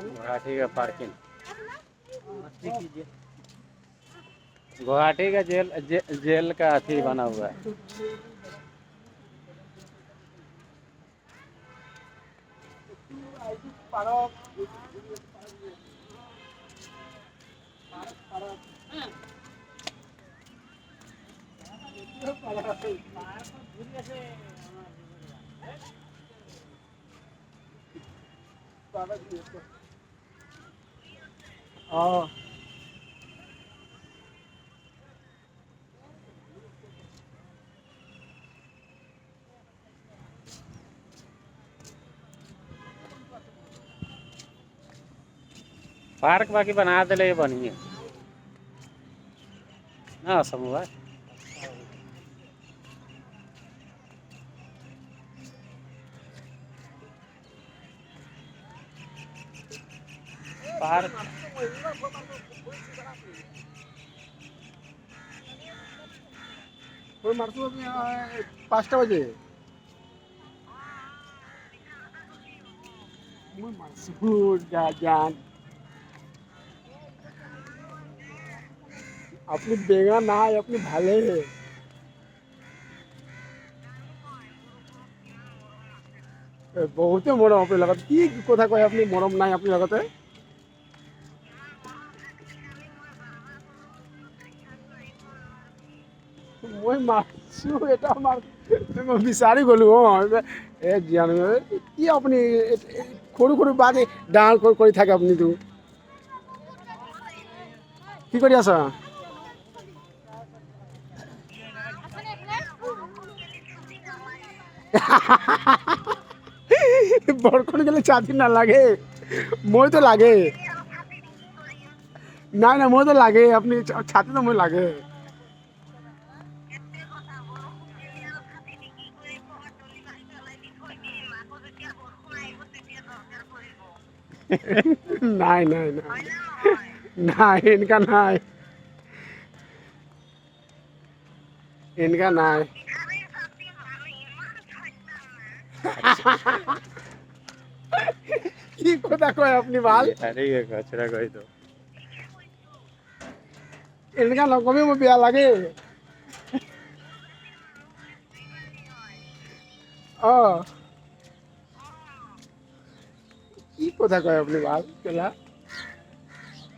गुवाहाटी का पार्किंग। गुवाहाटी का जेल का अथी बना हुआ है। पार्क बाकी बना दिले बढ़िया ना समूह पार्क। পাঁচটা বাজে যান আপনি বেঙা নাই, আপনি ভালে বহুতে মৰম আপোনাৰ লগত। কি কথা কয় আপুনি, মৰম নাই আপোনাৰ লগতে? মই মাৰছো এটা মই বিচাৰি গ'লো। জ্ঞান কি আপুনি সৰু সৰু বাট ডাঙৰ কৰি থাকে আপুনিতো। কি কৰি আছা? বৰষুণ গেলে ছাতি নালাগে, মইতো লাগে। নাই নাই মইতো লাগে, আপনি ছাতিতো মই লাগে। নাই নাই নাই নাই এনেকা নাই, এনেকা নাই। কি কথা কয় আপনি ভাল? अरे ये कचरा कोई तो এনেকা নকবি, মোৰ বেয়া লাগে। কি কথা কয় আপুনি ভাল কেলা?